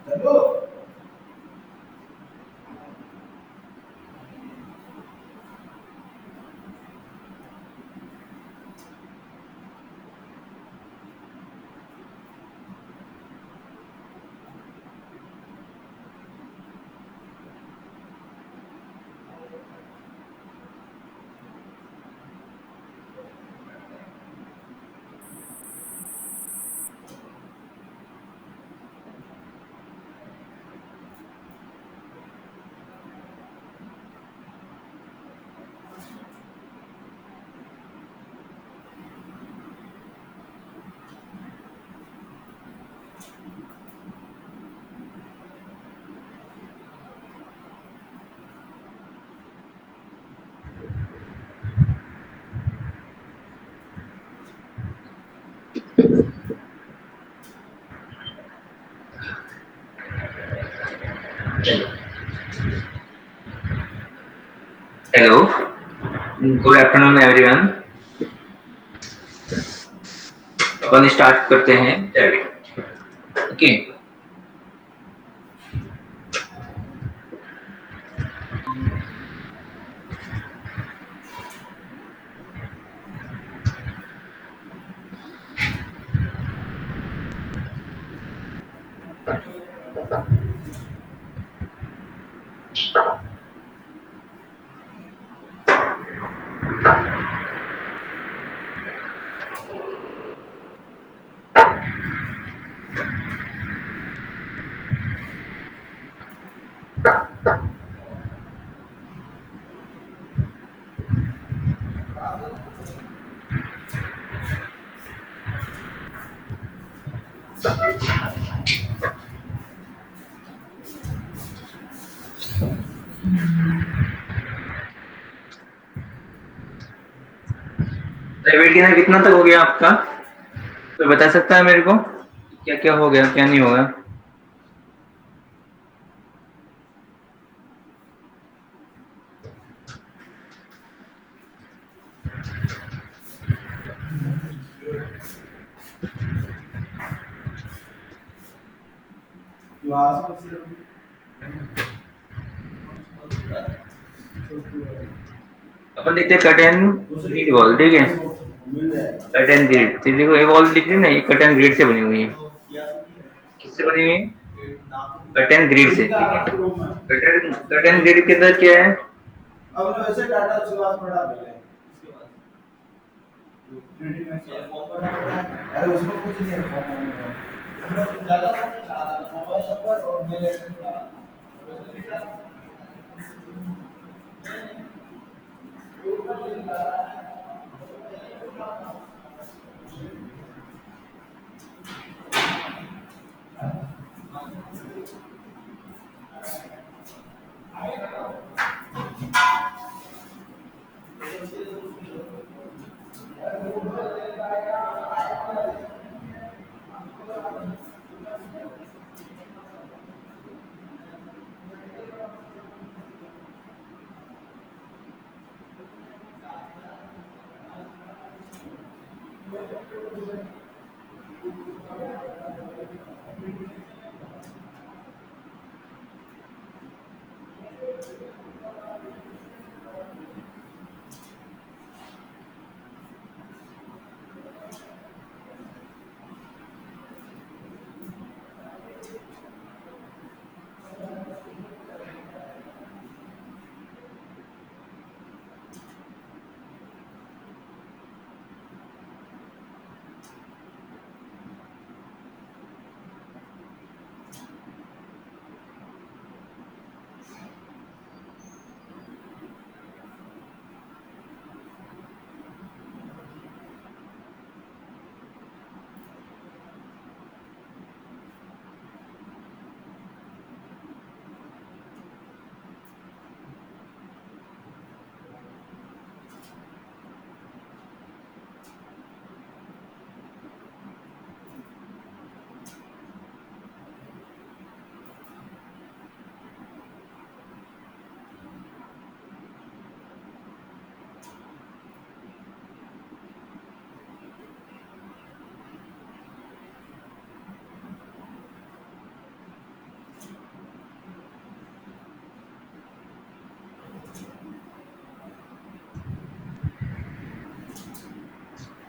Hello, good afternoon everyone. अपन start करते हैं। ओके। प्राइवेट डिनर कितना तक हो गया आपका? तो बता सकता है मेरे को क्या क्या हो गया, क्या नहीं होगा? अपन देखते हैं कट एंड ग्रिड वॉल। ठीक है, कट एंड ग्रिड। तो देखो ये वॉल दिख रही है ना, ये कट एंड ग्रिड से बनी हुई है। किससे बनी हुई है? कट एंड ग्रिड से। ठीक है, कट एंड ग्रिड के अंदर क्या है? अब वैसे डाटा शुरुआत पड़ा पहले इसके बाद 3D में फॉर्म करना पड़ता है। अरे उसमें कुछ नहीं है फॉर्म में, उसमें ज्यादा मोबाइल नंबर और मेल एड्रेस का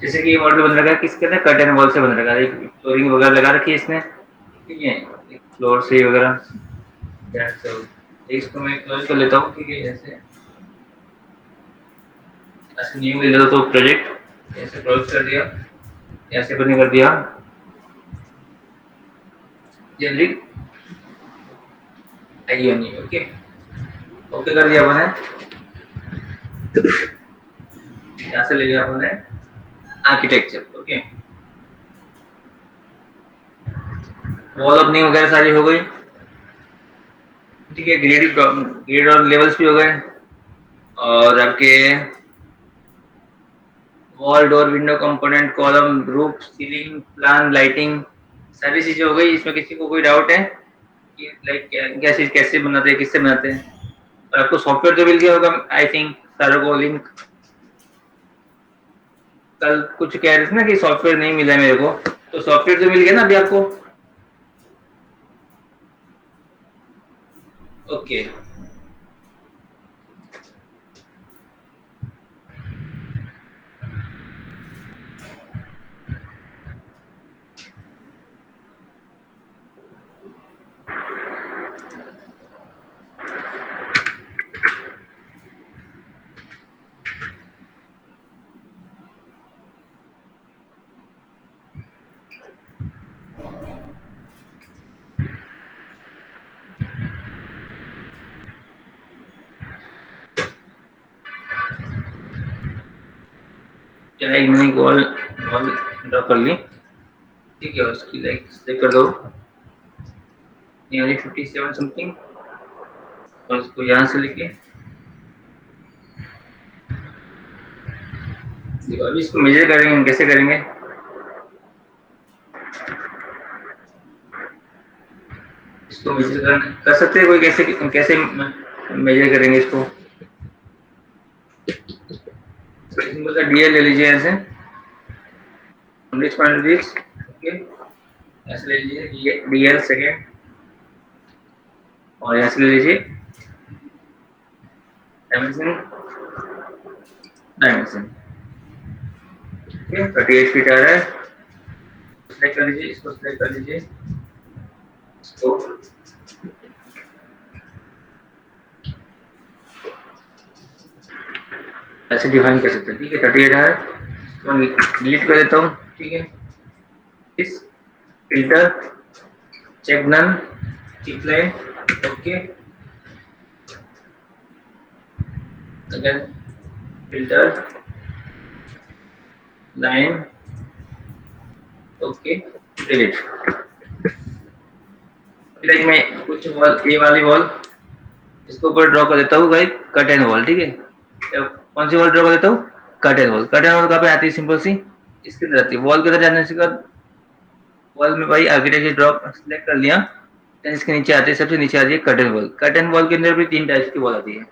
जैसे कि ये मॉडल बन रखा है किसके ना कर्टन वॉल से बन रखा है, फ्लोरिंग वगैरह लगा रखी है इसने, ठीक है, फ्लोर से वगैरह। इसको मैं क्लोज कर लेता हूँ, ठीक है, जैसे ऐसे न्यू ले लो तो प्रोजेक्ट ऐसे क्लोज कर दिया, ऐसे बंद कर दिया, जनरिक आइए नहीं, ओके, ओके कर दिया मैंने, यहाँ से ले लिया मैंने आर्किटेक्चर, ओके, वॉल ओपनिंग वगैरह सारी हो गई, ठीक है, ग्रेड और लेवल्स भी हो गए, और आपके wall door window component column roof ceiling plan lighting सारी चीजें हो गई। इसमें किसी को कोई डाउट है कि लाइक क्या चीज कैसे बनाते हैं, किससे बनाते हैं? और आपको सॉफ्टवेयर तो मिल गया होगा आई थिंक, सारों को लिंक। कल कुछ कह रहे थे ना कि सॉफ्टवेयर नहीं मिला है मेरे को, तो सॉफ्टवेयर तो मिल गया ना अभी आपको? ओके, चलो एक मैंने वॉल वॉल ड्रॉ कर ली, ठीक है, उसकी लाइक सेलेक्ट कर दो नियरली 57 समथिंग, और उसको यहाँ से लेके अभी इसको मेजर करेंगे, हम कैसे करेंगे? इसको मेजर कर सकते हैं कोई, कैसे कैसे मेजर करेंगे इसको? सिंपल सा डीएल ले लीजिए ऐसे, ओके, ऐसे ले लीजिए डीएल सेकेंड, और ऐसे ले लीजिए डायमेंशन, डायमेंशन, ठीक है, 38 फीट आ रहा है, सिलेक्ट कर लीजिए, इसको सिलेक्ट कर लीजिए, इसको ऐसे डिफाइन कर सकते हैं, ठीक है, 38 है, तो डिलीट कर देता हूँ, ठीक है, इस filter check none tick line, okay, again filter line, okay, delete. Like मैं कुछ वॉल, ये वाली वॉल इसके ऊपर ड्रॉ कर देता हूँ भाई, कर्टेन वॉल, ठीक है, कौन सी वॉल ड्रॉ कर देता हूँ? Curtain wall. कर्टेन वॉल कहाँ पे आती है? सिंपल सी इसके अंदर आती है, वॉल के अंदर जाने से बाद वॉल में भाई आर्किटेक्चर ड्रॉप सेलेक्ट कर लिया, इसके नीचे आते हैं, सबसे नीचे आती है कर्टेन वॉल। कर्टेन वॉल के अंदर भी तीन टाइप्स की वॉल आती है,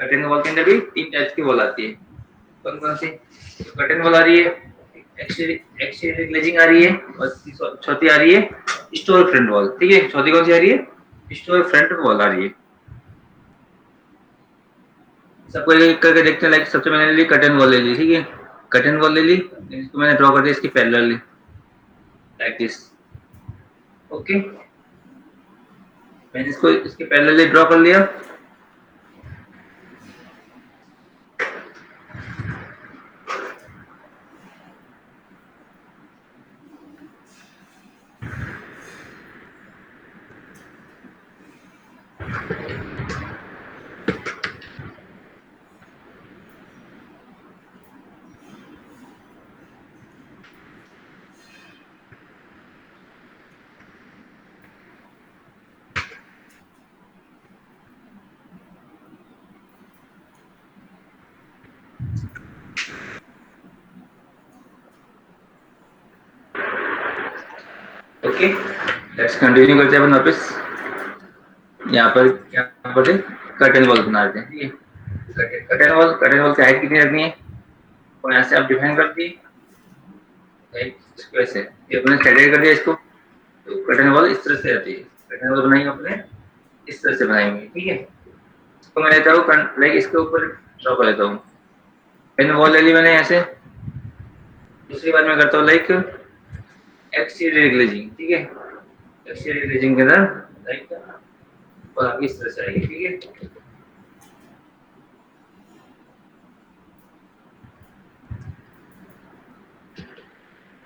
कर्टेन वॉल के अंदर भी तीन टाइप्स की वॉल आती है, कौन कौन सी? कर्टेन वॉल आ रही है, एक्सटीरियर ग्लेजिंग आ रही है, और चौथी आ रही है स्टोर फ्रंट वॉल, ठीक है, चौथी कौन सी आ रही है? स्टोर फ्रंट वॉल आ रही है। सबको एक करके देखते हैं, लाइक सबसे मैंने ले ली कर्टेन वॉल ले ली, ठीक है, कर्टेन वॉल ले ली, इसको मैंने ड्रॉ कर दिया इसकी पैरेलली लाइक दिस, ओके, मैंने इसको इसके पैरेलली ड्रॉ कर लिया, ओके, लेट्स कंटिन्यू करते हैं अपन वापस, यहाँ पर क्या बोलते हैं, कर्टेन वॉल बना देते हैं, ठीक है, कर्टेन वॉल की हाइट कितनी रखनी है, और यहाँ से आप डिफाइन कर दी वैसे, ये अपने स्टैंडर्ड कर दिया इसको, तो कर्टेन वॉल इस तरह से आती है, कर्टेन वॉल बनाएंगे अपने इस तरह से बनाएंगे, ठीक है, तो मैं लेता हूँ लाइक इसके ऊपर ड्रॉ कर लेता हूँ, कर्टेन वॉल ले ली मैंने ऐसे, दूसरी बार मैं करता हूँ लाइक एक्सटीरियर ग्लेजिंग, ठीक है। एक्सटीरियर ग्लेजिंग के अंदर लाइक और आपकी इस तरह से आएगी, ठीक है।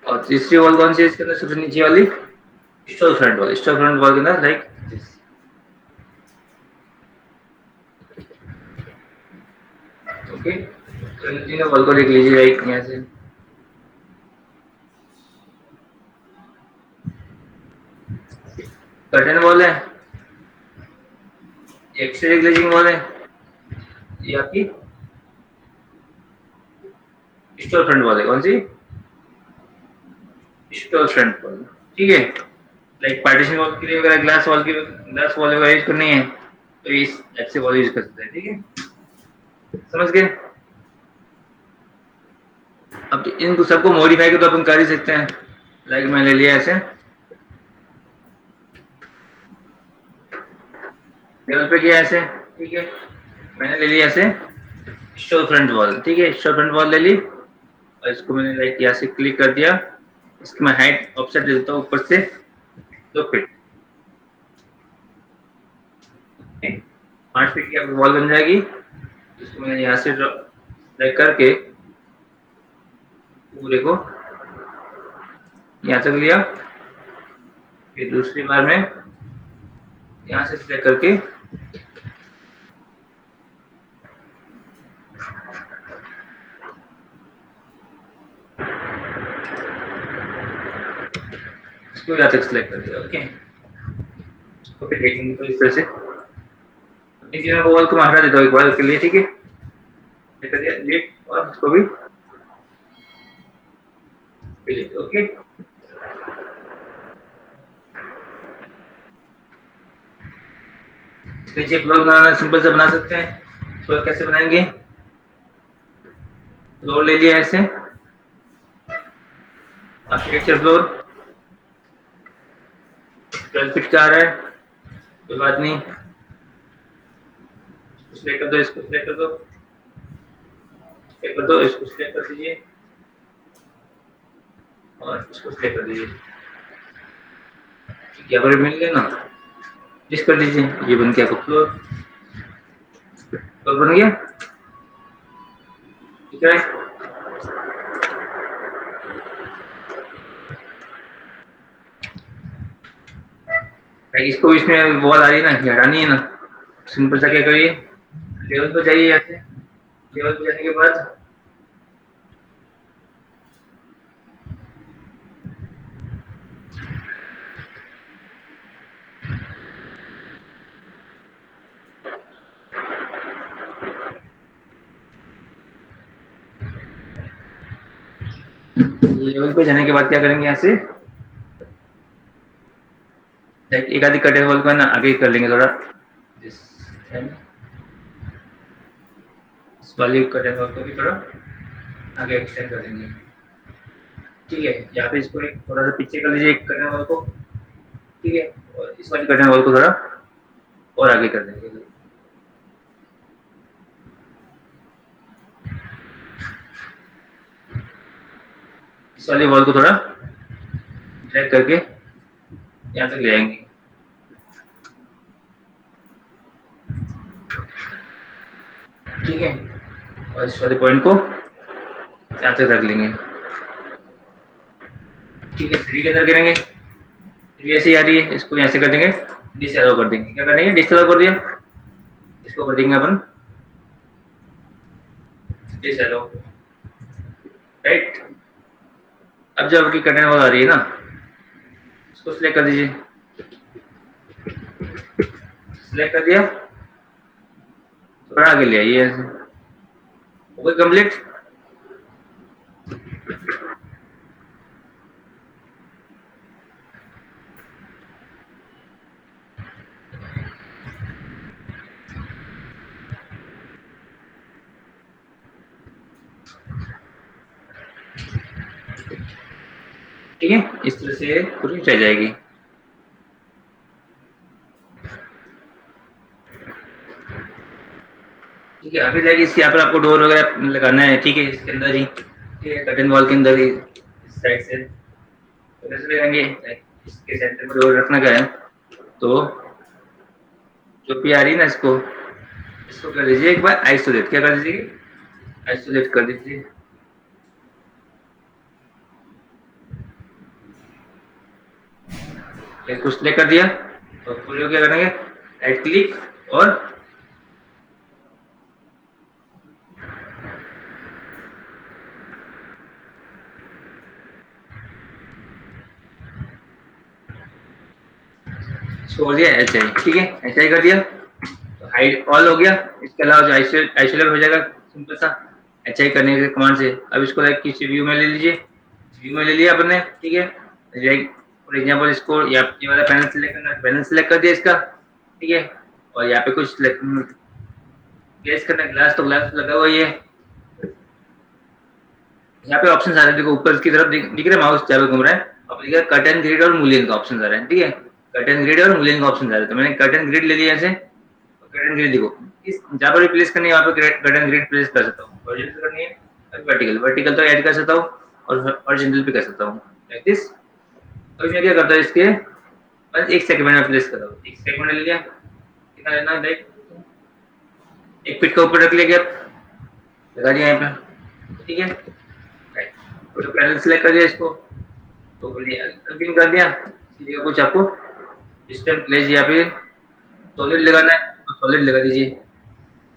और तीसरी वॉल कौन सी है इसके अंदर, सबसे नीचे वाली store front wall. Store front wall के अंदर लाइक दिस, ओके। तो इन तीनों वॉल को देख लीजिए लाइक यहाँ से। कर्टन वॉल है, एक्सटीरियर ग्लेजिंग वॉल है, ये आपकी स्टोर फ्रंट वॉल है। कौन सी? स्टोर फ्रंट वॉल, ठीक है। लाइक पार्टीशन वॉल के लिए अगर ग्लास वॉल की ग्लास वॉल वगैरह यूज करनी है तो इस ऐसे वॉल यूज कर सकते हैं, ठीक है। समझ गए? अब इनको सबको मॉडिफाई कर तो अपन कर ही सकते हैं। लाइक मैं ले लिया ऐसे, टेबल पे किया ऐसे, ठीक है। मैंने ले लिया ऐसे स्टोर फ्रंट वॉल, ठीक है। स्टोर फ्रंट वॉल ले ली और इसको मैंने लाइक यहाँ से क्लिक कर दिया। इसकी मैं हाइट ऑफसेट दे देता हूँ ऊपर से 2 फीट, 5 फीट की वॉल बन जाएगी। इसको मैंने यहाँ से ड्रैग करके पूरे को यहाँ तक लिया। फिर दूसरी बार में यहाँ से सिलेक्ट करके इसको यहाँ तक सिलेक्ट कर दिया, ओके। तो फिर देखेंगे तो इस तरह से मैं वॉल को हटा देता हूँ एक बार के लिए, ठीक है। कर दिया डिलीट और इसको भी डिलीट, ओके। नीचे फ्लोर बनाना सिंपल से बना सकते हैं। फ्लोर कैसे बनाएंगे? फ्लोर ले लिया ऐसे, आर्किटेक्चर फ्लोर 12 फीट का आ रहा है, कोई बात नहीं। सिलेक्ट कर दो, इसको सिलेक्ट कर दो, सिलेक्ट कर दो, इसको सिलेक्ट कर दीजिए और इसको सिलेक्ट कर दीजिए। यहाँ पर मिल गया ना, जिस कर दीजिए। ये बन गया आपका फ्लोर, फ्लोर बन गया, ठीक है। इसको इसमें वॉल आ रही है ना, हटानी है ना। सिंपल सा क्या करिए, लेवल पे जाइए। यहाँ से लेवल पे जाने के बाद लेवल पे जाने के बाद क्या करेंगे, यहाँ से एक आधी कटे वॉल को ना आगे कर लेंगे थोड़ा, इस वाली कटे वॉल को भी थोड़ा आगे एक्सटेंड कर देंगे, ठीक है। यहाँ पे इसको एक थोड़ा सा पीछे कर लीजिए कटे वॉल को, ठीक है। और इस वाली कटे वॉल को थोड़ा और आगे कर देंगे। इस वाली वॉल को थोड़ा ड्रैग करके यहाँ तक ले आएंगे, ठीक है। और इस वाले पॉइंट को यहाँ तक रख लेंगे, ठीक है। 3 के अंदर करेंगे, 3 ऐसे आ रही है, इसको यहाँ से कर देंगे डिसअलाउ कर देंगे। क्या करेंगे, डिसअलाउ कर दिया, इसको कर देंगे अपन डिसअलाउ, राइट। अब जब आपकी कटन वॉल आ रही है ना, इसको सिलेक्ट कर दीजिए, सिलेक्ट कर दिया, थोड़ा आगे ले आइए ऐसे, हो गई कंप्लीट। ठीक है, इस तरह से पूरी रह जाएगी। ठीक है, अभी जाएगी इस यहाँ पर आपको डोर वगैरह लगाना है, ठीक है, इसके अंदर ही, कर्टन वॉल के अंदर ही इस साइड से तो कैसे लगाएंगे, इसके सेंटर में डोर रखना क्या है, तो जो पी आ रही है ना इसको कर दीजिए एक बार आइसोलेट, क्या कर दीजिए, आइसोलेट कर दीजिए। इसको सिलेक्ट कर दिया तो पूरे क्या करेंगे, राइट क्लिक और छोड़ दिया एच आई, ठीक है एच आई कर दिया तो हाइड ऑल हो गया। इसके अलावा जो आइसोलेट हो जाएगा सिंपल सा एच आई करने के कमांड से। अब इसको लाइक किसी व्यू में ले लीजिए, व्यू में ले लिया आपने, ठीक है। फॉर एग्जाम्पल इसको ये वाला पैनल सिलेक्ट करना, पैनल सिलेक्ट कर दिया इसका, ठीक है। और यहाँ पे कुछ प्लेस करना, ग्लास तो ग्लास लगा हुआ ही है। यहाँ पे ऑप्शन आ रहे हैं, देखो ऊपर की तरफ दिख रहा है, माउस चारों घूम रहा है, अब लिखा है कट एंड ग्रिड और मूलियन का ऑप्शन आ रहा है, ठीक है। कट एंड ग्रिड और मूलियन का ऑप्शन आ रहा है, तो मैंने कट एंड ग्रिड ले लिया ऐसे। कट एंड ग्रिड देखो इस जहाँ पर भी प्लेस करनी है वहाँ पे कट एंड ग्रिड प्लेस कर सकता हूँ। हॉरिजॉन्टल करनी है, वर्टिकल, वर्टिकल तो ऐड कर सकता हूँ और हॉरिजॉन्टल भी कर सकता हूँ, लाइक दिस। तो इसमें क्या करता है, इसके बस एक सेकंड में प्लेस कर रहा हूँ, एक सेकंड ले लिया, कितना लेना है, लाइक 1 फीट का ऊपर रख लिया गैप, लगा दिया यहाँ पे, ठीक है। तो पैनल सिलेक्ट कर दिया इसको, तो बोलिए अनपिन कर दिया, सीधे कुछ आपको डिस्टेंस प्लेस यहाँ पे सॉलिड लगाना है तो सॉलिड लगा दीजिए,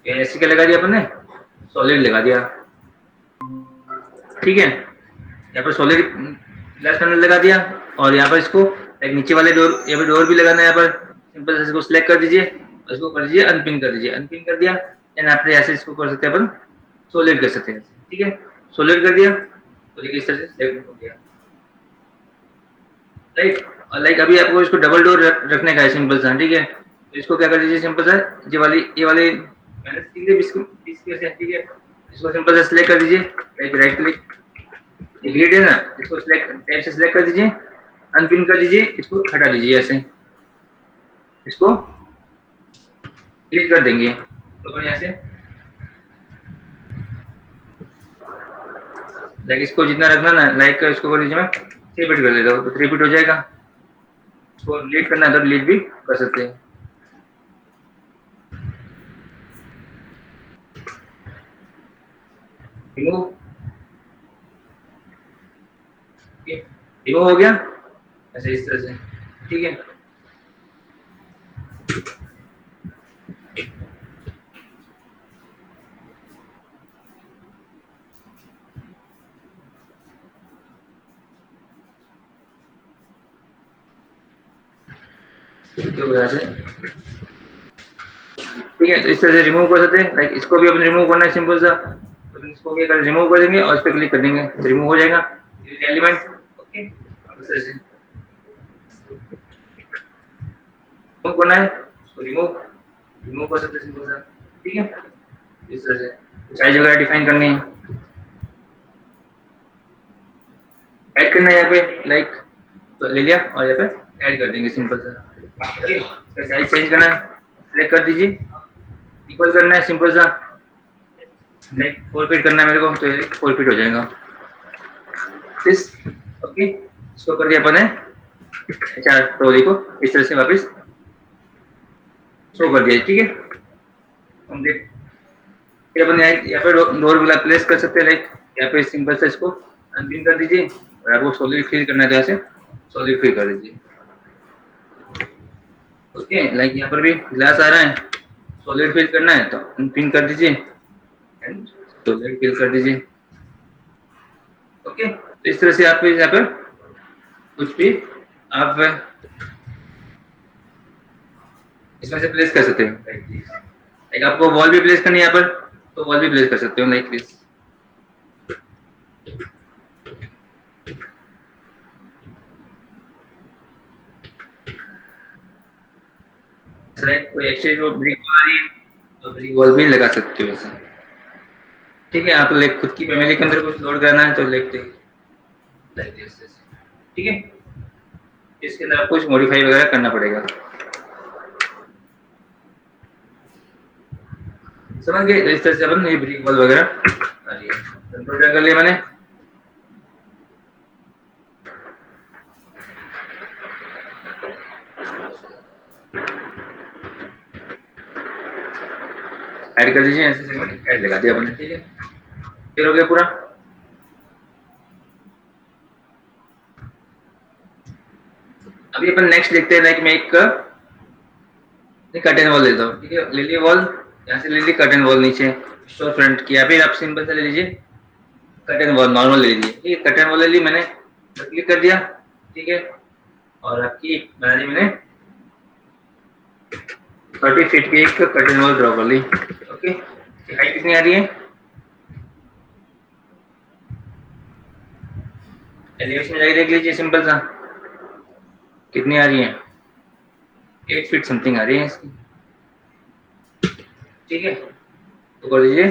ऐसे क्या लगा दिया अपने, सॉलिड लगा दिया, ठीक है। यहाँ पर सॉलिड ग्लास पैनल लगा दिया और यहाँ पर इसको एक नीचे वाले डोर, यहाँ पर डोर भी लगाना है, यहाँ पर सिंपल से इसको सिलेक्ट कर दीजिए, इसको कर दीजिए अनपिन कर दीजिए, अनपिन कर दिया एंड आपने ऐसे इसको कर सकते हैं अपन सॉलिड कर सकते हैं, ठीक है। सॉलिड कर दिया तो देखिए इस तरह से सिलेक्ट हो गया, राइट। और लाइक अभी आपको इसको डबल डोर रखने का है सिंपल सा, ठीक है। तो इसको क्या कर दीजिए सिंपल सा, ये वाली मैंने ठीक है, इसको सिंपल से सिलेक्ट कर दीजिए, राइट क्लिक, ग्रिड है ना, इसको सिलेक्ट टाइप से सिलेक्ट कर दीजिए, अनपिन कर दीजिए, इसको हटा दीजिए ऐसे, इसको क्लिक कर देंगे तो अपन ऐसे लाइक इसको जितना रखना ना, लाइक इसको कर दीजिए, मैं 3 फीट कर देता हूँ तो 3 फीट हो जाएगा। इसको डिलीट करना है तो डिलीट भी कर सकते हैं। रिमूव, रिमूव हो गया ऐसे इस तरह से, ठीक है। ठीक है, तो इस तरह से रिमूव कर सकते हैं, लाइक इसको भी अपन रिमूव करना है सिंपल सा, तो इसको क्या कर रिमूव कर देंगे और इस पर क्लिक कर देंगे, रिमूव हो जाएगा एलिमेंट, ओके। इस तरह से रिमूव करना है, उसको रिमूव रिमूव कर सकते हैं सिंपल सा, ठीक है। इस तरह से साइज वगैरह डिफाइन करनी है, ऐड करना है यहाँ पे, लाइक तो ले लिया और यहाँ पे ऐड कर देंगे सिंपल सा, साइज चेंज करना है, सिलेक्ट कर दीजिए, इक्वल करना है सिंपल सा, लाइक 4 फीट करना है मेरे को तो 4 फीट हो जाएगा दिस, ओके। इसको कर दिया अपन ने, अच्छा तो देखो इस तरह से वापस शो कर दिया, ठीक है। हम देख फिर अपन यहाँ पे डोर प्लेस कर सकते हैं, लाइक यहाँ पे सिंपल से इसको अनपिन कर दीजिए और आपको सॉलिड फिल करना है तो ऐसे सॉलिड फिल कर दीजिए, ओके। लाइक यहाँ पर भी ग्लास आ रहा है, सॉलिड फिल करना है तो अनपिन कर दीजिए एंड सॉलिड फिल कर दीजिए, ओके। तो इस तरह से आप यहाँ पर कुछ भी आप इसमें से प्लेस कर सकते हैं, लाइक आपको वॉल भी प्लेस करनी है यहाँ पर तो वॉल भी प्लेस कर सकते हो, लाइक दिस, कोई एक्स्ट्रा जो ब्रिक वाली तो ब्रिक वॉल भी लगा सकते हो ऐसा, ठीक है। आप लाइक खुद की फैमिली के अंदर कुछ लोड करना है तो लाइक दिस, ठीक है। इसके अंदर आपको कुछ मॉडिफाई वगैरह करना पड़ेगा, समझ गए। तो इस तरह से अपन ये ब्रिक वॉल वगैरह कंट्रोल कर लिया मैंने, ऐड कर दीजिए, ऐसे सेगमेंट ऐड लगा दिया अपने, ठीक है, फिर हो गया पूरा। अभी अपन नेक्स्ट देखते हैं, लाइक मैं एक कर्टेन वॉल लेता हूँ, ठीक है, ले लिए वॉल, यहाँ से ले ली कर्टेन वॉल नीचे स्टोर फ्रंट की, या फिर आप सिंपल से ले लीजिए कर्टेन वॉल नॉर्मल ले लीजिए, ठीक है, कर्टेन वॉल ले ली मैंने, क्लिक कर दिया, ठीक है, और आपकी बना दी मैंने 30 फीट की एक कर्टेन वॉल ड्रॉ कर ली। ओके, हाइट कितनी आ रही है, एलिवेशन जाके देख लीजिए सिंपल सा, कितनी आ रही है, 8 फीट समथिंग आ रही है इसकी, ठीक है, तो कर दीजिए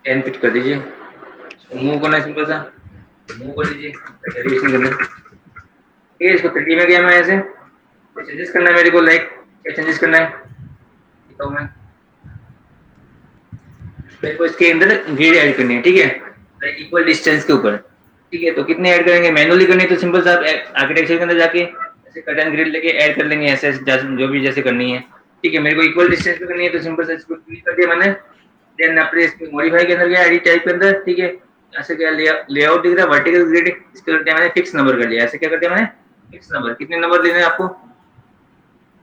10 फीट कर दीजिए, मूव करना है सिंपल सा, मूव कर दीजिए, एलिवेशन करना है, ठीक है, इसको 30 में गया मैं, ऐसे चेंजेस करना है मेरे को, लाइक क्या चेंजेस करना है बताऊँ मैं, मेरे को इसके अंदर ग्रिड ऐड करनी है, ठीक है, लाइक इक्वल डिस्टेंस के ऊपर, ठीक है, तो कितने ऐड करेंगे, मैनुअली करनी है तो सिंपल सा आर्किटेक्चर के अंदर जाके ऐसे कट एंड ग्रिड लेके ऐड कर लेंगे, ऐसे जो भी जैसे करनी है, ठीक है, मेरे को इक्वल डिस्टेंस पे करनी है तो सिंपल सा इसको क्लिक कर दिया मैंने, देन अपने इसके मॉडिफाई के अंदर गया, एडिट टाइप के अंदर, ठीक है, ऐसे क्या लेआउट दिख रहा है वर्टिकल ग्रिड, इसको कर दिया मैंने फिक्स नंबर कर दिया, ऐसे क्या कर दिया मैंने फिक्स नंबर, कितने नंबर लेने हैं आपको,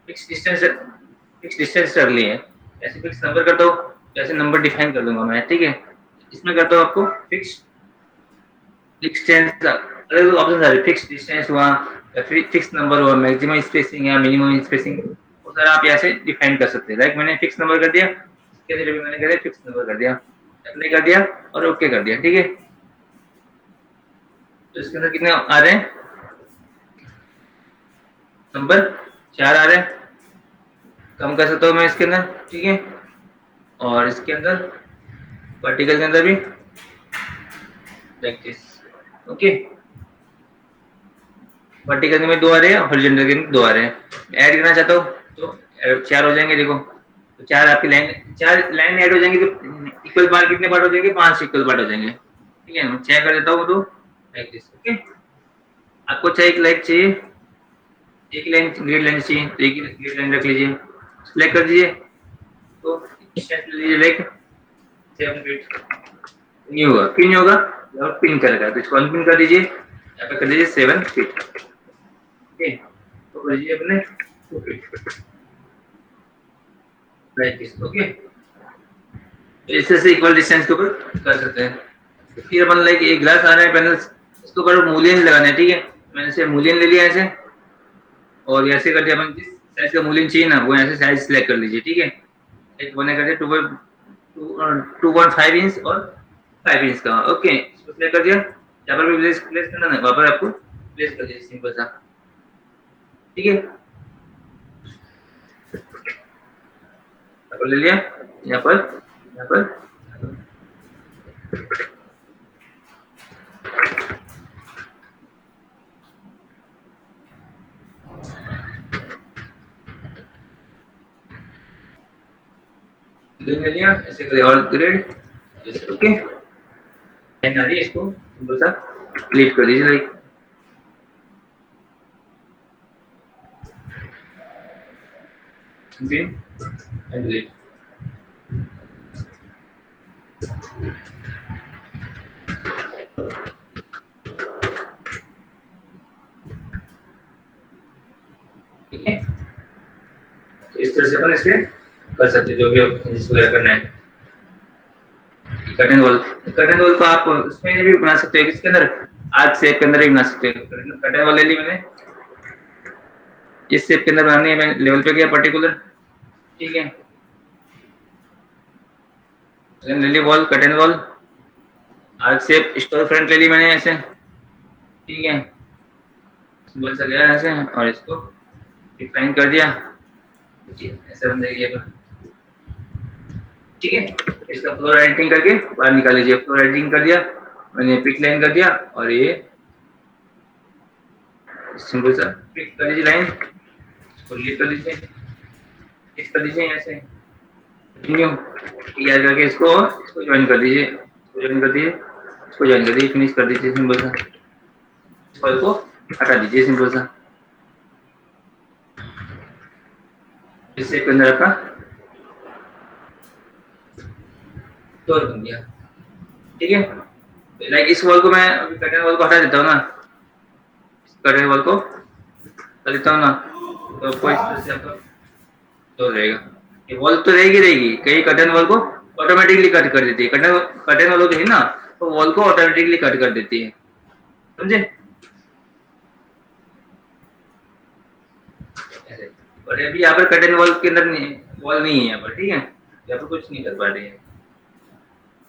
फिक्स डिस्टेंस कर लिए, ऐसे फिक्स नंबर कर दो, ऐसे नंबर डिफाइन कर दूंगा मैं, ठीक है, इसमें करता हूँ आपको फिक्स डिस्टेंस, अलग ऑप्शन आ रहे, फिक्स डिस्टेंस हुआ या फिर फिक्स नंबर हुआ, मैक्सिमम स्पेसिंग या मिनिमम स्पेसिंग, वो सारा आप यहाँ से डिफाइन कर सकते हैं, लाइक मैंने फिक्स नंबर कर दिया, इसके लिए भी मैंने कर दिया फिक्स नंबर कर दिया, अप्लाई कर दिया और ओके कर दिया, ठीक है, तो इसके अंदर कितने आ रहे हैं नंबर, 4 आ रहे हैं, कम कर सकता हूँ मैं इसके अंदर, ठीक है, और इसके अंदर वर्टिकल के अंदर भी लाइक दिस, ओके, वर्टिकल में 2 आ रहे हैं, हॉरिजॉन्टल के 2 आ रहे हैं, ऐड करना चाहता हूँ तो 4 हो जाएंगे, देखो तो 4 आपकी लाइन, 4 लाइन ऐड हो जाएंगे, तो इक्वल पार्ट कितने पार्ट हो जाएंगे, 5 इक्वल पार्ट हो जाएंगे, ठीक है, मैं चेक कर देता हूँ तो लाइक दिस, ओके, आपको चाहिए एक लाइक चाहिए, एक लाइन ग्रिड लाइन चाहिए तो एक ग्रिड लाइन रख लीजिए, सिलेक्ट कर दीजिए, तो लीजिए लाइक 7 फीट, नहीं होगा, पिन नहीं होगा, और पिन करेगा तो इसको अनपिन कर दीजिए, यहाँ पे कर दीजिए 7 फीट, ओके, तो कर दीजिए अपने 2 फीट लाइक दिस, ओके, तो इससे से इक्वल डिस्टेंस के ऊपर कर सकते हैं। फिर अपन लाइक एक ग्लास आ रहा है पैनल, इसके ऊपर मूलियन लगाना है, ठीक है, मैंने से मूलियन ले लिया ऐसे, और ऐसे कर दिया, अपन जिस साइज का मूलियन चाहिए ना वो ऐसे साइज सिलेक्ट कर लीजिए, ठीक है, एक बने कर दिया 2.5 इंच और 5 इंच का, ओके, इसको सिलेक्ट कर दिया, जहाँ पर भी प्लेस करना है वहाँ पर आपको प्लेस कर दीजिए सिंपल सा, ठीक है, ले लिया, यहाँ पर यहाँ पर ले लिया, ऐसे करिए और ग्रेड, ओके, एंड आ रही है, इसको सिंपल सा क्लिक कर दीजिए लाइक, ग्रीन एंड ग्रीन, ठीक है, इस तरह से अपन इसे कर सकते जो भी जिसको करना है, कर्टन वॉल को आप उसमें भी बना सकते हो, किसके अंदर आर्क शेप के अंदर भी बना सकते हो, कर्टन वॉल ले ली मैंने, इस शेप के अंदर बनानी है, मैं लेवल पे गया पर्टिकुलर, ठीक है, ले ली wall, curtain wall, arch shape store front ले ली मैंने ऐसे, ठीक है, सिंपल सा गया ऐसे और इसको डिफाइन कर दिया, ऐसे बन जाएगी, ठीक है, इसका फ्लोर एडिटिंग करके बाहर निकाल लीजिए, फ्लोर एडिटिंग कर दिया मैंने, पिक लाइन कर दिया और ये सिंपल सा पिक कर लीजिए लाइन, इसको क्लिक कर लीजिए, क्लिक कर दीजिए ऐसे, कंटिन्यू याद करके इसको इसको ज्वाइन कर दीजिए, इसको ज्वाइन कर दीजिए, इसको ज्वाइन कर दीजिए, फिनिश कर दीजिए सिंपल सा, इसको हटा दीजिए सिंपल सा, इससे के अंदर आपका फ्लोर बन गया। ठीक है, लाइक इस वॉल को मैं कर्टेन वॉल को हटा देता हूँ ना, कर्टेन वॉल को हटा देता हूँ ना, तो कोई इस तरह से आपका फ्लोर रहेगा। ये वॉल तो रहेगी रहेगी, कई कर्टेन वॉल को ऑटोमेटिकली कट कर देती है, कर्टेन कर्टेन वॉल होती है ना, तो वॉल को ऑटोमेटिकली कट कर देती है, समझे? ऐसे। और अभी यहाँ पर कर्टेन वॉल के अंदर वॉल नहीं है यहाँ पर, ठीक है, यहाँ पर कुछ नहीं कर पा रही है,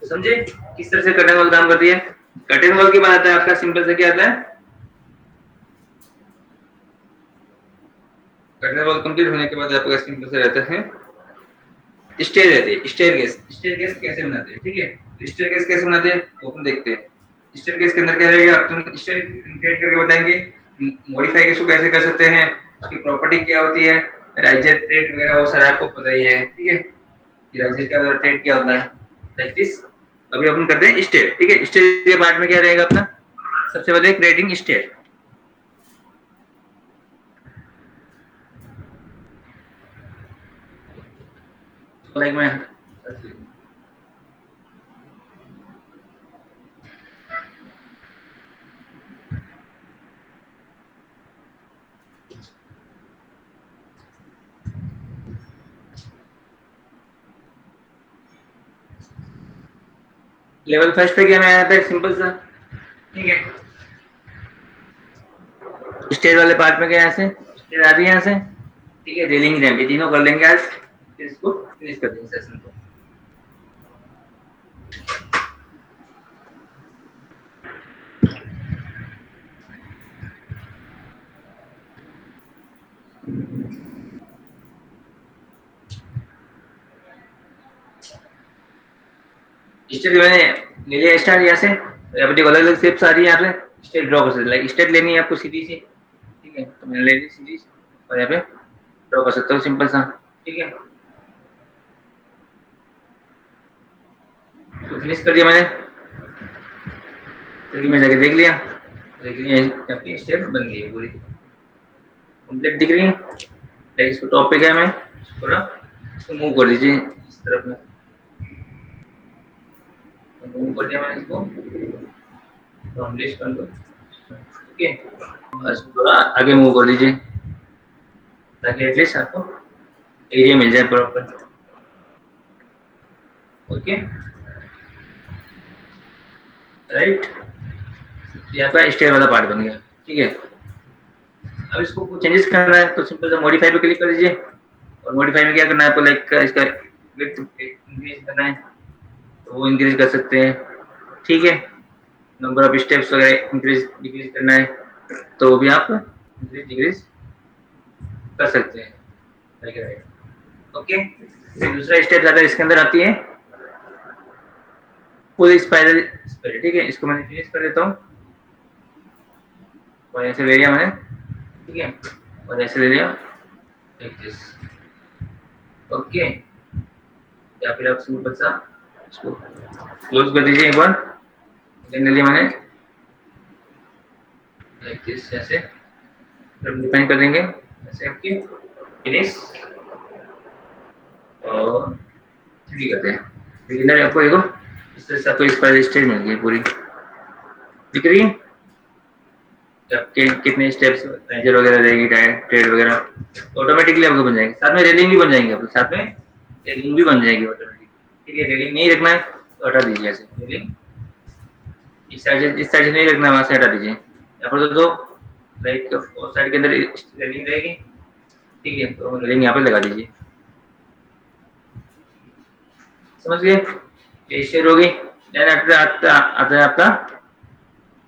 तो समझे किस तरह से कर्टेन वॉल काम करती है? कर्टेन वॉल के बाद आता है आपका सिंपल से क्या आता है, कर्टेन वॉल कंप्लीट होने के बाद आपका सिंपल से रहता है स्टेयर रहते हैं, स्टेयर केस कैसे बनाते हैं, ठीक है, स्टेयर केस कैसे बनाते हैं वो अपन देखते हैं। स्टेयर केस के अंदर क्या रहेगा, तुम स्टेयर क्रिएट करके बताएंगे, मॉडिफाई इसको कैसे कर सकते हैं, उसकी प्रॉपर्टी क्या होती है, राइजर ट्रेड वगैरह वो सारा आपको पता ही है, ठीक है, राइजर का ट्रेड क्या होता है, लाइक दिस। अभी अपन करते हैं स्टेयर, ठीक है, स्टेयर के पार्ट में क्या रहेगा अपना, सबसे पहले क्रिएटिंग स्टेयर, लाइक मैं लेवल फर्स्ट पे क्या मैं आता है सिंपल सा, ठीक है, स्टेज वाले पार्ट में क्या ऐसे स्टेज आ रही है यहाँ से, ठीक है, रेलिंग रैंप ये तीनों कर लेंगे आज, फिर इसको फिनिश कर देंगे सेशन को। स्टेज मैंने ले लिया स्टार यहाँ से, अपनी अलग अलग शेप्स आ रही है यहाँ पे, स्टेज ड्रॉ कर सकते, लाइक स्टेज लेनी है आपको सीधी सी, ठीक है, तो मैंने ले ली सीधी और यहाँ पे ड्रॉ कर सकता हूँ सिंपल सा, ठीक है, तो फिनिश कर दिया मैंने, फिर मैं जाके देख लिया, देख लिया आपकी स्टेप बन गई है पूरी कंप्लीट दिख रही है, लाइक इसको टॉप पे गया मैं, इसको ना इसको मूव कर दीजिए इस तरफ में, मूव कर दिया मैंने इसको, तो हम लिस्ट कर दो, ओके, बस थोड़ा आगे मूव कर दीजिए ताकि एटलीस्ट आपको एरिया मिल जाए प्रॉपर, ओके, राइट, ये आपका स्टेयर वाला पार्ट बन गया, ठीक है। अब इसको कुछ चेंजेस करना है तो सिंपल सा मॉडिफाई पे क्लिक कर दीजिए, और मॉडिफाई में क्या करना है आपको, लाइक इसका विड्थ इंक्रीज करना है तो वो इंक्रीज कर सकते हैं, ठीक है, नंबर ऑफ स्टेप्स वगैरह इंक्रीज डिक्रीज करना है तो वो भी आप इंक्रीज डिक्रीज कर सकते हैं, राइट, ओके। दूसरा स्टेप आता है इसके अंदर आती है फुल स्पाइरल, ठीक है, इसको मैंने फिनिश कर देता हूँ और ऐसे ले लिया मैंने, ठीक है, और ऐसे ले लिया लाइक दिस, ओके, या फिर आप सिंपल सा इसको क्लोज कर दीजिए एक बार, ले मैंने लाइक दिस, ऐसे डिफाइन कर देंगे ऐसे आपकी फिनिश, और थ्री करते हैं, बिगिनर आपको देखो इस तरह से आपको स्पाइरल स्टेज मिल गई पूरी, दिख रही है आपके कितने स्टेप्स मेजर वगैरह रहेगी, ट्रेड वगैरह ऑटोमेटिकली आपको बन जाएंगे, साथ में रेलिंग भी बन जाएंगे आपको, साथ में रेलिंग भी बन जाएगी ऑटोमेटिक, ठीक है, रेलिंग नहीं रखना है तो हटा दीजिए, ऐसे रेलिंग इस साइड से नहीं रखना है, वहां से हटा दीजिए, यहाँ पर तो लाइक और साइड के अंदर रेलिंग रहेगी, ठीक है, तो रेलिंग यहाँ पे लगा दीजिए, समझ गए, ये शेयर होगी, देन आफ्टर आता है आपका,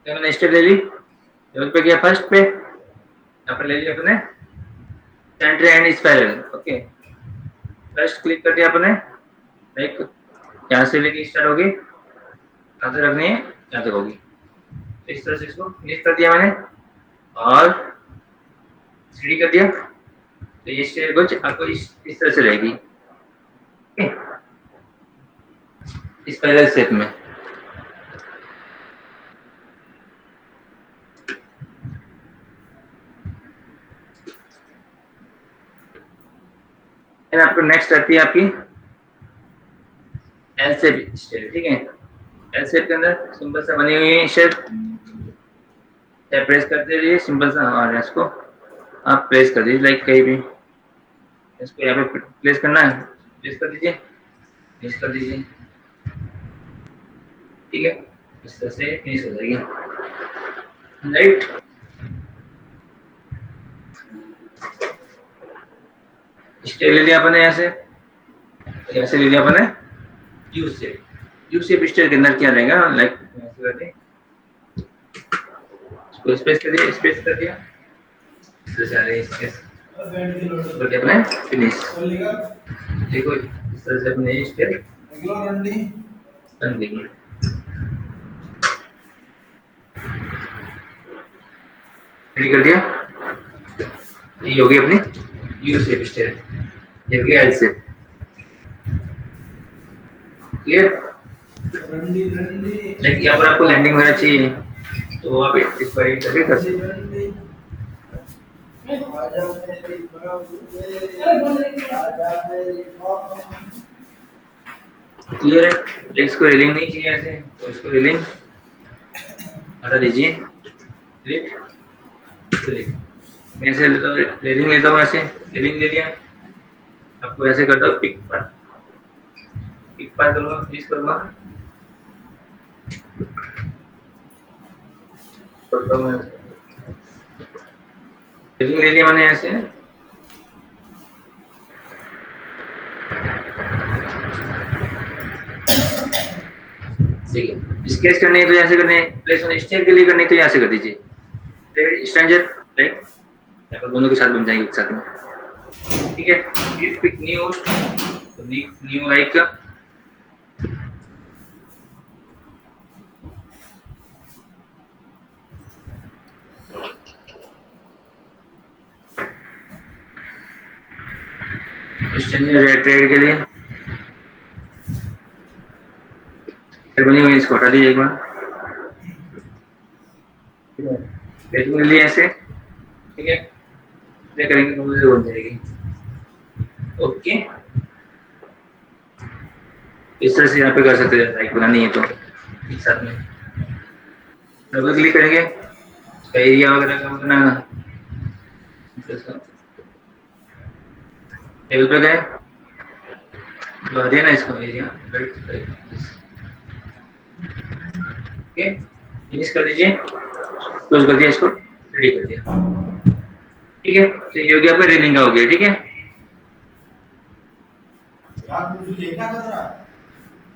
मैंने स्टेप ले ली, लेवल पे गया फर्स्ट पे, यहाँ पर ले लिया अपने centre and spiral, okay, first click कर दिया अपने, लाइक यहाँ से लेके स्टार्ट होगी, यहाँ से रखनी है यहाँ तक होगी, तो इस तरह से इसको फिनिश कर दिया मैंने और 3D कर दिया, तो ये स्टेयर कुछ आपको इस तरह से रहेगी, स्पाइरल शेप में, आपको नेक्स्ट आती है आपकी एल शेप स्टेट, ठीक है। एल शेप के अंदर सिंपल सा बनी हुई है शेप, प्रेस करते रहिए सिंपल सा, और इसको आप प्रेस कर दीजिए लाइक कहीं भी, इसको यहाँ पे प्लेस करना है, प्लेस कर दीजिए, प्लेस कर दीजिए, ठीक है। इस तरह से फिनिश हो जाएगी, राइट। स्टेप ले लिया अपने, यहाँ से ले लिया अपने U shape, U shape step के अंदर क्या रहेगा, लाइक ऐसे करके इसको स्पेस कर दिया, स्पेस कर दिया, इस तरह से आ रही है स्पेस करके अपने फिनिश, देखो इस तरह से अपने स्टेप बन गई। रेडी कर दिया, ये होगी अपनी यू शेप स्टेप, ये होगी एल शेप, क्लियर। लाइक यहाँ पर आपको लैंडिंग होना चाहिए, तो आप इस पर ही करके कर सकते हैं। क्लियर है, इसको रेलिंग नहीं चाहिए ऐसे, तो इसको रेलिंग हटा दीजिए, मैं ऐसे रेलिंग लेता हूँ, ऐसे रेलिंग ले लिया, आपको ऐसे करता हूँ, पिक पार करूँगा, फिनिश करूँगा, रेलिंग ले लिया मैंने ऐसे, ठीक है। स्केच करनी है तो ऐसे करने, प्लेस स्टेज के लिए करनी तो यहाँ से कर दीजिए, स्ट्रेंजर राइट, यहाँ पर दोनों के साथ बन जाएंगे एक साथ में, ठीक है। Pick new, new like trade के लिए बनी हुई, इसको हटा दीजिए एक बार, पेजिंग के लिए ऐसे, ठीक है, ये करेंगे तो मुझे बन जाएगी, ओके। इस तरह से यहाँ पे कर सकते हैं, लाइक बनानी है तो एक साथ में डबल क्लिक करेंगे, एरिया वगैरह का बनाना, टेबल पे गए तो आ ना इसको एरिया, ओके, फिनिश कर दीजिए, क्लोज कर दिया, इसको रेडी कर दिया, ठीक है। तो ये हो गया आपका रेलिंग का हो गया, ठीक है।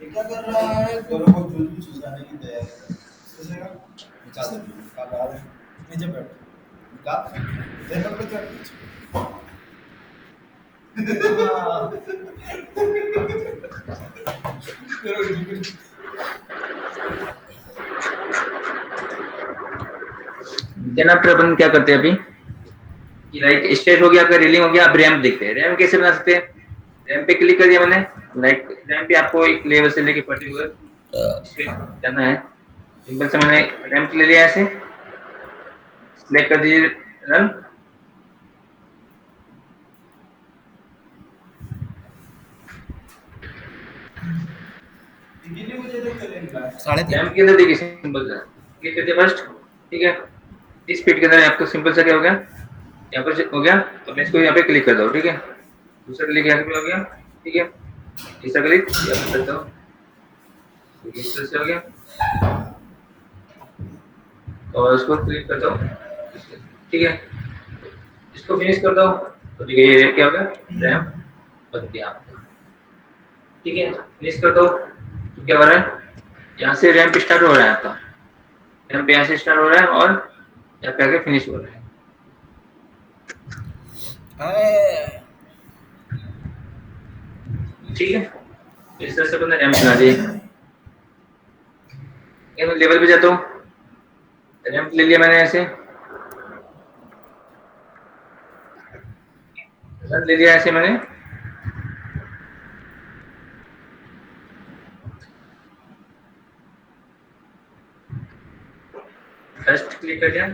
क्या कर रहा है, दोनों को जूझ सुझाने की तैयारी कर रहा है, निकाल दे, निकाल दे, नीचे बैठ, निकाल, टेबल पे चढ़, जनाब फिर अपन क्या करते हैं अभी, लाइक स्टेट हो गया आपका, रेलिंग हो गया, अब रैंप देखते हैं, रैंप कैसे बना सकते हैं। रैंप पे क्लिक कर दिया मैंने, लाइक रैंप पे आपको एक लेवल से लेके पर्टिकुलर जाना है, सिंपल से मैंने रैंप ले लिया, ऐसे सिलेक्ट कर दीजिए रन, रैंप के अंदर देखिए सिंपल सा क्लिक कर दिया फर्स्ट, ठीक है। इस स्पीड के अंदर आपको सिंपल सा क्या हो गया, यहाँ पर हो गया, तो मैं इसको यहाँ पे क्लिक कर दो, ठीक है। दूसरा क्लिक यहाँ पे हो गया, ठीक है। तीसरा क्लिक यहाँ पे कर दो, इस तरह से हो गया, और उसको क्लिक कर दो, ठीक है। इसको फिनिश कर दो, तो ठीक है, ये क्या हो गया, रैंप बन गया आपका, ठीक है। फिनिश कर दो, तो क्या हो रहा है, यहाँ से रैंप स्टार्ट हो रहा है आपका, रैंप यहाँ से स्टार्ट हो रहा है और यहाँ पे आके फिनिश हो रहा है, ठीक है। इस तरह से अपना रैंप बना दिए, मैं लेवल पे जाता हूँ, रैंप ले लिया मैंने, ऐसे रन ले लिया, ऐसे मैंने फर्स्ट क्लिक कर दिया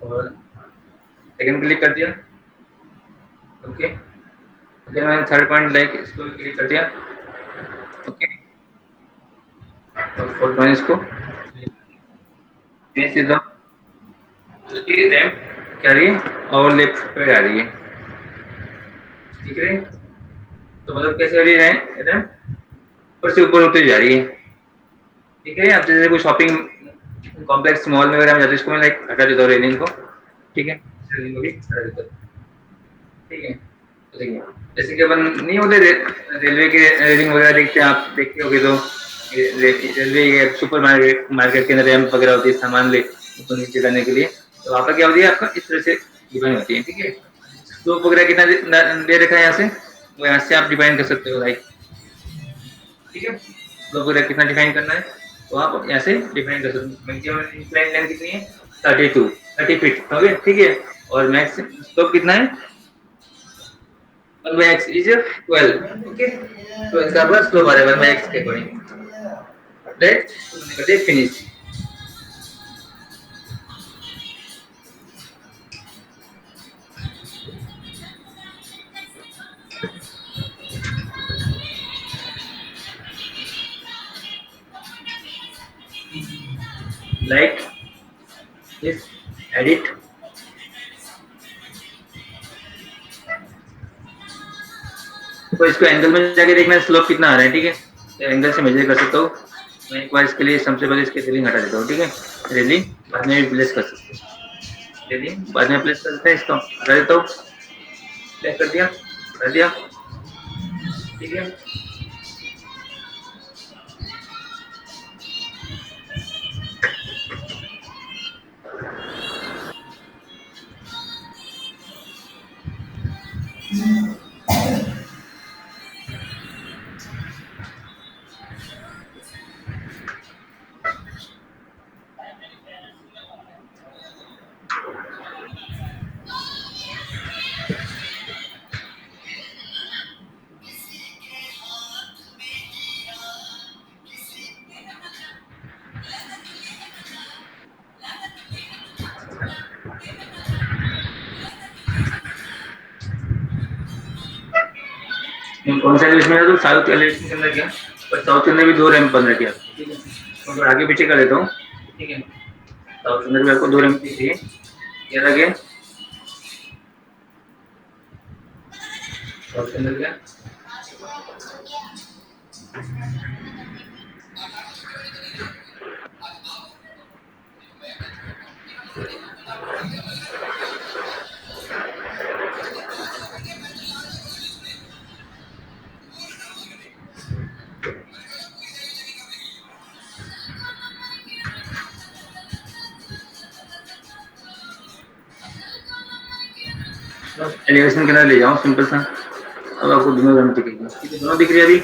और सेकंड क्लिक कर दिया, ओके। फिर मैंने थर्ड पॉइंट लाइक इसको क्लिक कर दिया, ओके, और फोर्थ वन इसको चेंज दे दो। ये रैम क्या रही है और लेफ्ट पे आ रही है, ठीक है। तो मतलब कैसे हो रही है रैम, ऊपर से ऊपर होती जा रही है, ठीक है। आप जैसे कोई शॉपिंग कॉम्प्लेक्स मॉल में वगैरह में जाते हैं, इसको मैं लाइक हटा देता हूँ रेलिंग को, ठीक है, रेलिंग को भी हटा देता हूँ, ठीक है। तो देखिए, जैसे कि अपन नहीं होते रेलवे के रेलिंग वगैरह देखते हैं, आप देखते होगे तो रेलवे ये सुपर मार्केट मार्केट के अंदर रैंप वगैरह होती है सामान ले ऊपर नीचे करने के लिए। तो वहाँ पर क्या होती है आपका इस तरह से डिजाइन होती है, ठीक है। स्लोप वगैरह कितना दे रखा है यहाँ से, वो यहाँ से आप डिफाइन कर सकते हो लाइक, ठीक है। स्लोप वगैरह कितना डिफाइन करना है तो आप यहाँ से डिफाइन कर सकते हो। मैक्सिमम इंक्लाइन लेंथ कितनी है, 30 फीट, ठीक है। और मैक्स स्लोप कितना है, 1/x is 12, okay। तो इसका आपका स्लोप आ रहा है 1/x के अकॉर्डिंग, राइट। तो मैंने कर दिया फिनिश। लाइक दिस, एडिट, तो इसको एंगल में जाके देखना है स्लोप कितना आ रहा है, ठीक है। तो एंगल से मेजर कर सकता हूँ मैं। एक बार इसके लिए सबसे पहले इसके रेलिंग हटा देता हूँ, ठीक है। रेलिंग बाद में भी प्लेस कर सकते हैं, रेलिंग बाद में प्लेस कर सकते हैं, इसको हटा देता हूँ, प्लेस कर दिया, हटा दिया, ठीक है। कौन सा एलिवेशन में तो साउथ एलिवेशन के अंदर क्या, पर साउथ के अंदर भी दो रैंप बन रखे हैं, ठीक है। तो मैं आगे पीछे कर देता हूँ, ठीक है। साउथ के अंदर भी आपको दो रैंप चाहिए, क्या लगे साउथ के अंदर क्या। एलिवेशन के अंदर ले जाओ सिंपल सा, अब आपको दोनों रैंप दिखेगी, ठीक है। दोनों दिख रही है अभी।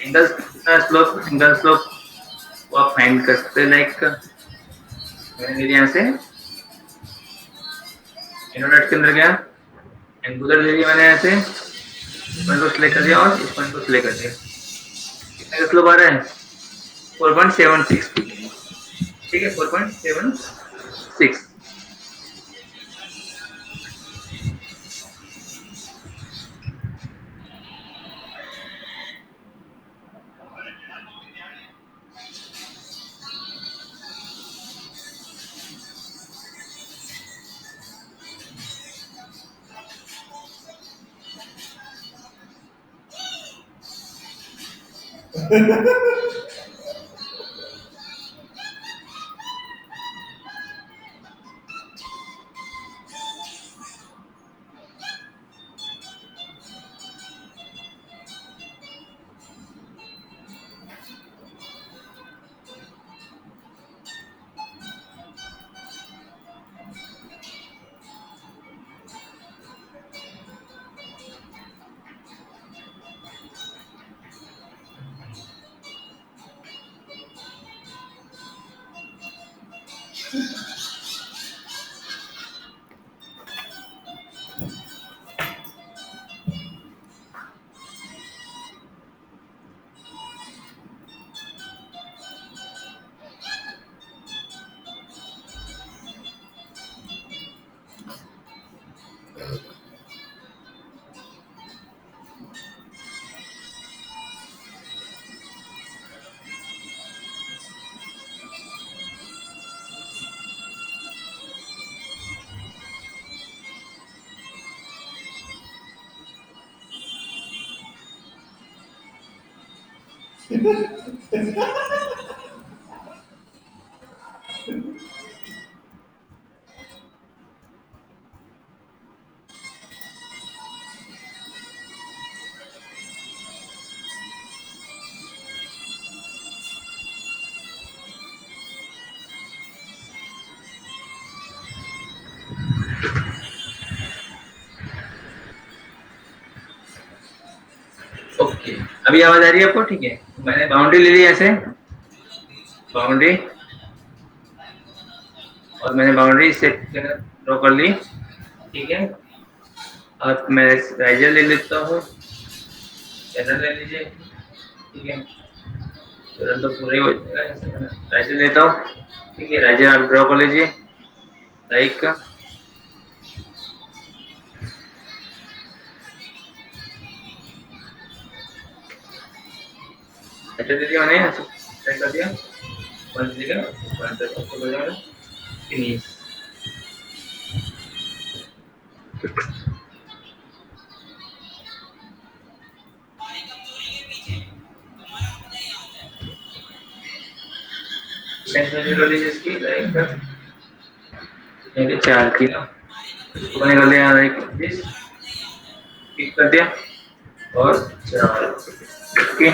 एंगल कितना स्लोप, एंगल स्लोप वो आप फाइंड कर सकते हैं लाइक, मैंने यहाँ से इनोडेट के अंदर गया, एंगुलर ले लिया मैंने ऐसे, इस पॉइंट को सिलेक्ट कर दिया और इस पॉइंट को सिलेक्ट कर दिया, कितना का स्लोप आ रहा है 4.76, ठीक है 4.76। ओके, अभी आवाज आ रही है आपको? ठीक है, मैंने बाउंड्री ले ली ऐसे, बाउंड्री, और मैंने बाउंड्री सेट ड्रॉ कर ली। ठीक है, अब मैं राइजर ले लेता हूँ, पैनल ले लीजिए। ठीक है, तो पूरे हो जाएगा, राइजर लेता हूँ। ठीक है, राइजर आप ड्रॉ कर लीजिए लाइक का। राइजर दे दिया मैंने, सेट कर दिया, बंद दीजिएगा, बंद कर उसको हो जाएगा फिनिश। सेंटर कर लीजिए इसकी लाइक का, मेरे 4 की ना, उसको मैंने कर लिया लाइक दिस, क्लिक कर दिया और 4। ओके,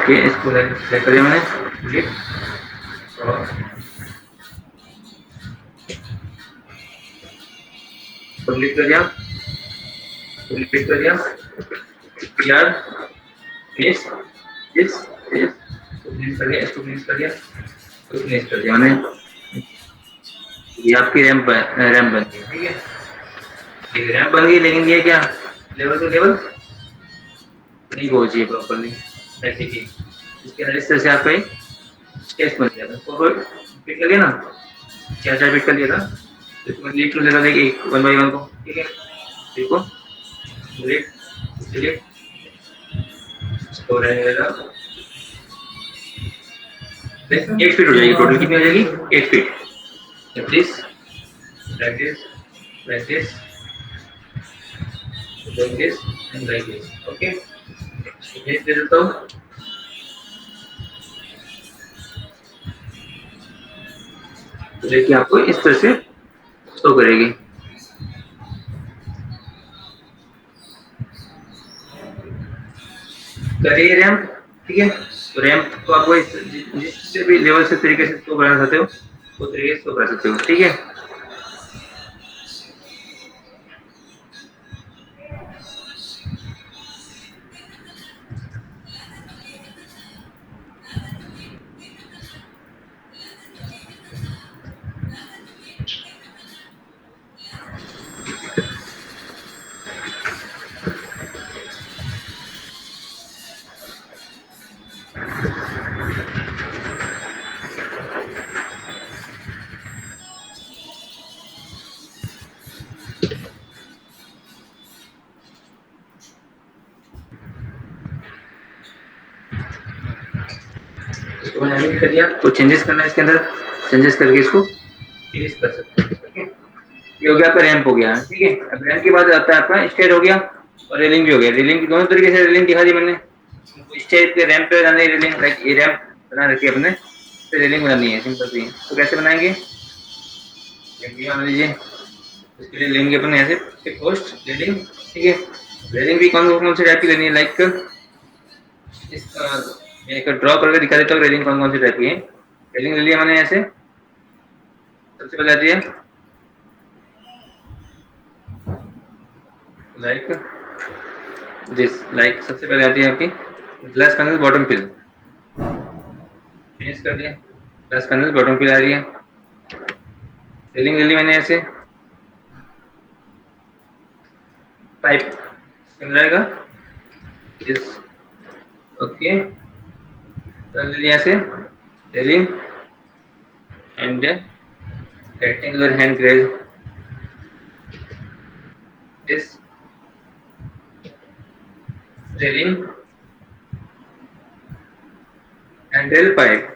ओके, इसको सेट कर दिया मैंने, क्लिक और क्लिक कर दिया, क्लिक कर दिया यार, फिनिश दिस दिस, फिनिश कर दिया, इसको फिनिश कर दिया, इसको फिनिश कर दिया मैंने। ये आपकी रैम बन गई। ठीक है, ये रैम बन गई, लेकिन ये क्या लेवल टू लेवल नहीं पहुंची है प्रॉपरली। ठीक है, इसके अंदर इस तरह से आपका एक स्केच बन गया था, फोटो पिक कर दिया ना, 4 पिक कर दिया था, तो इसमें लीड टू लेवल एक 1 बाई 1 को। ठीक है, देखो डिलीट डिलीट, स्टोर रहेगा 8 फीट हो जाएगी, टोटल कितनी हो जाएगी 8 feet. This like this, like this, like this and like this. Okay, image दे देता हूँ। तो देखिए आपको इस तरह से शो करेगी। करिए रैंप। ठीक है, तो रैंप को आपको जिस भी लेवल से तरीके से शो करना चाहते हो वो तरीके से शो कर सकते हो। ठीक है, इसको मैंने एडिट कर दिया, तो चेंजेस करना है इसके अंदर, चेंजेस करके इसको फिनिश कर सकते हैं। ठीक है, ये हो गया आपका रैंप हो गया। ठीक है, अब रैंप के बाद आता है आपका स्टेज हो गया और रेलिंग भी हो गया। रेलिंग दोनों तरीके से रेलिंग दिखा दी मैंने। स्टेज पे रैंप पे बनानी रेलिंग, लाइक ये रैंप बना रखी है अपने, तो रेलिंग बनानी है सिंपल सी। तो कैसे बनाएंगे, मान लीजिए इसके लिए लेंगे अपन ऐसे पोस्ट रेलिंग। ठीक है, रेलिंग भी कौन कौन से टाइप की लेनी है, लाइक मैं एक ड्रॉ करके दिखा देता हूँ रेलिंग कौन कौन सी टाइप की है। रेलिंग ले लिया मैंने ऐसे, सबसे पहले आती है लाइक दिस, लाइक सबसे पहले आती है आपकी glass panel bottom fill, finish कर दिया। ग्लास पैनल बॉटम पे आ रही है, रेलिंग ले ली मैंने ऐसे, पाइप मिल जाएगा इस, ओके ले लिया ऐसे railing and rectangular hand grail इस railing handle pipe,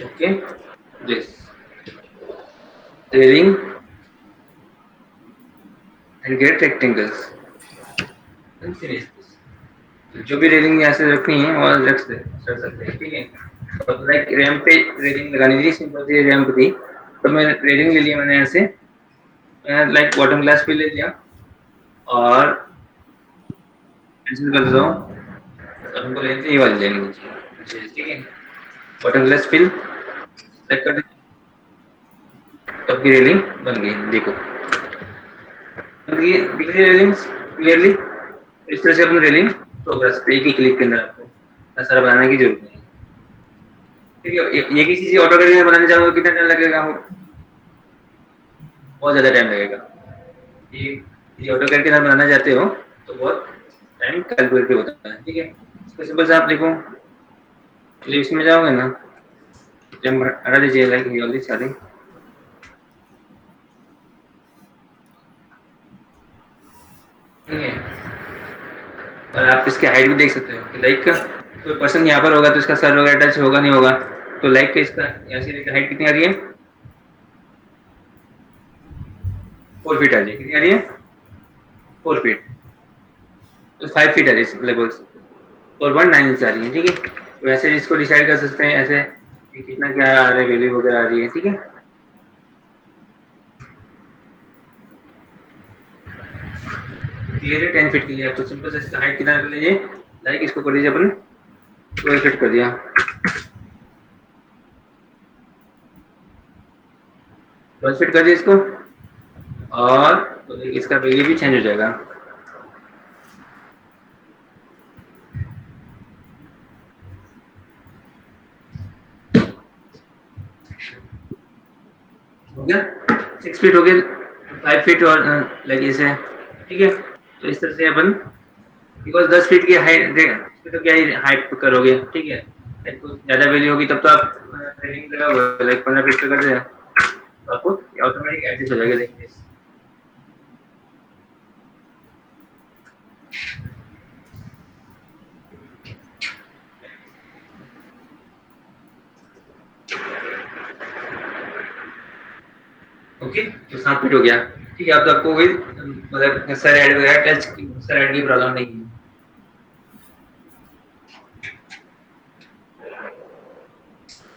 okay this railing and gate rectangles, जो भी रेलिंग यहाँ से रखनी है वो रख सकते हैं, ठीक है। तो लाइक रैम पे रेलिंग लगानी थी, सिंपल सी रैम्प थी, तो मैं रेलिंग ले लिया मैंने ऐसे, लाइक बॉटम ग्लास पे ले लिया और कैंसिल कर देता हूँ, और हमको लेनी ये वाली लेनी चाहिए, ठीक है। बॉटम ग्लास फिल सेलेक्ट कर दीजिए, तब की रेलिंग बन गई, देखो बन गई, दिख रही है रेलिंग क्लियरली। इस तरह से अपनी रेलिंग प्रोग्रेस पे एक ही क्लिक के अंदर आपको सारा बनाने की जरूरत नहीं है, ठीक है। ये की चीज ऑटो कैड में बनाने जाओगे कितना टाइम लगेगा, बहुत ज्यादा टाइम लगेगा। ये ऑटो कैड के साथ बनाना चाहते हो तो बहुत टाइम कैलकुलेटिव होता है, ठीक है। इसको सिंपल से आप देखो, लिस्ट में जाओगे ना, जब हटा दीजिए लाइक जल्दी सारी, ठीक है। और आप इसकी हाइट भी देख सकते हो कि लाइक कोई पर्सन यहाँ पर होगा तो इसका सर वगैरह टच होगा नहीं होगा, तो लाइक इसका यहाँ से हाइट कितनी आ रही है, 4 फीट आ रही है, कितनी आ रही है 4 फीट, तो 5 फीट आ रही है लगभग, और 1.9 इंच आ रही है, ठीक है। तो ऐसे इसको डिसाइड कर सकते हैं ऐसे कि कितना क्या आ रहा है, वैल्यू वगैरह आ रही है, ठीक है। क्लियर है 10 फीट के लिए, तो सिंपल से इसका हाइट कितना कर लीजिए, लाइक इसको कर दीजिए अपन 12 फीट कर दिया, 12 फीट कर दिया इसको, और तो इसका वैल्यू भी चेंज हो जाएगा, हो गया 6 फीट हो गया, 5 फीट और लगे से, ठीक है। तो इस तरह से अपन, बिकॉज 10 फीट की हाइट तो क्या ही हाइट करोगे, ठीक है। कुछ ज्यादा वैल्यू होगी तब तो आप ट्रेनिंग लगाओगे लाइक 15 फीट का कर दें, तो आपको ऑटोमेटिक एडजस्ट हो जाएगा, देखिए। ओके तो 7 फीट हो गया, ठीक है। अब तो आपको कोई मतलब सर ऐड वगैरह टच सर ऐड की प्रॉब्लम नहीं है,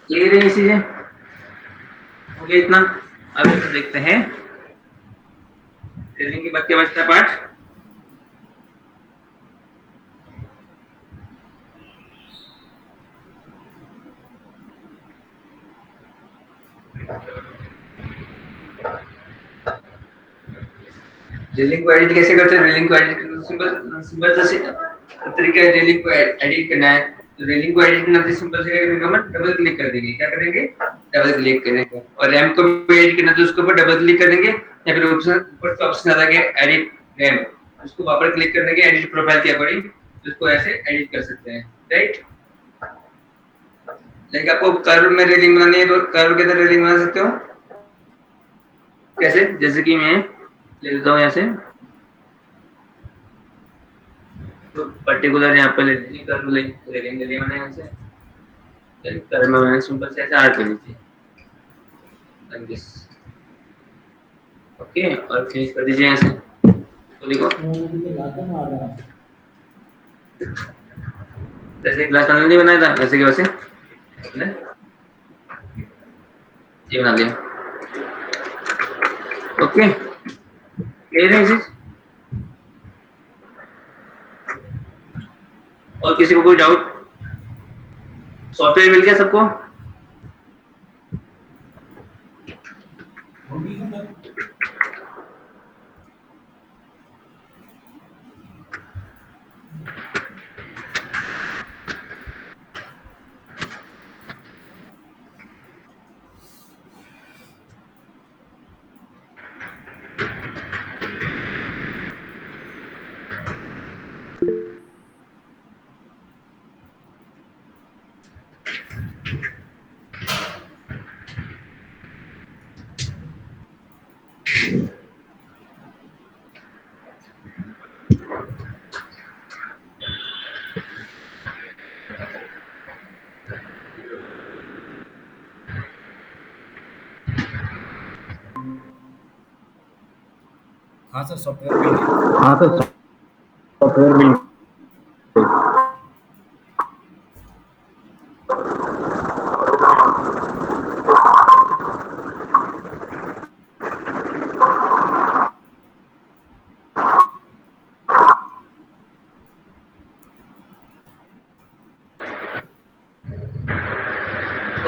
ये रही चीजें, हो गया इतना। अब इसको देखते हैं ट्रेनिंग के बाद क्या बचता है पार्ट, ड्रिलिंग को एडिट कैसे करते हैं, ड्रिलिंग को एडिट सिंपल सिंपल से तरीका है ड्रिलिंग को एडिट करना है। तो ड्रिलिंग को एडिट करना सिंपल से करेंगे, हम डबल क्लिक कर देंगे, क्या करेंगे डबल क्लिक करेंगे, और रैम को भी एडिट करना तो उसके ऊपर डबल क्लिक कर देंगे, या फिर ऑप्शन ऊपर का ऑप्शन आता है एडिट रैम, उसको वापस क्लिक कर देंगे, एडिट प्रोफाइल के अकॉर्डिंग उसको ऐसे एडिट कर सकते हैं, राइट। लेकिन आपको कर्व में रेलिंग बनानी है तो कर्व के अंदर रेलिंग बना सकते हो, कैसे, जैसे कि मैं ले लेता हूँ यहाँ से, तो पर्टिकुलर यहाँ पे ले लीजिए कर्व ले लेंगे लिए मैंने यहाँ से, कर्व में मैंने सिंपल से ऐसे आर्क ले लीजिए लाइक दिस, ओके, और फिनिश कर दीजिए यहाँ से, तो देखो जैसे ग्लास पैनल नहीं बनाया था वैसे के वैसे ये बना लिया, ओके क्लियर है चीज। और किसी को कोई डाउट, सॉफ्टवेयर मिल गया सबको, हाँ सर, सॉफ्टवेयर बिल्ड है। हाँ सर, सॉफ्टवेयर बिल्ड।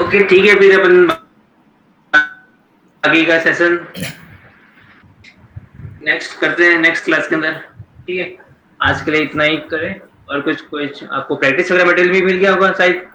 ओके ठीक है, फिर अपन आगे का सेशन नेक्स्ट करते हैं, नेक्स्ट क्लास के अंदर। ठीक है, आज के लिए इतना ही करें। और कुछ कुछ आपको प्रैक्टिस वगैरह मटेरियल भी मिल गया होगा शायद।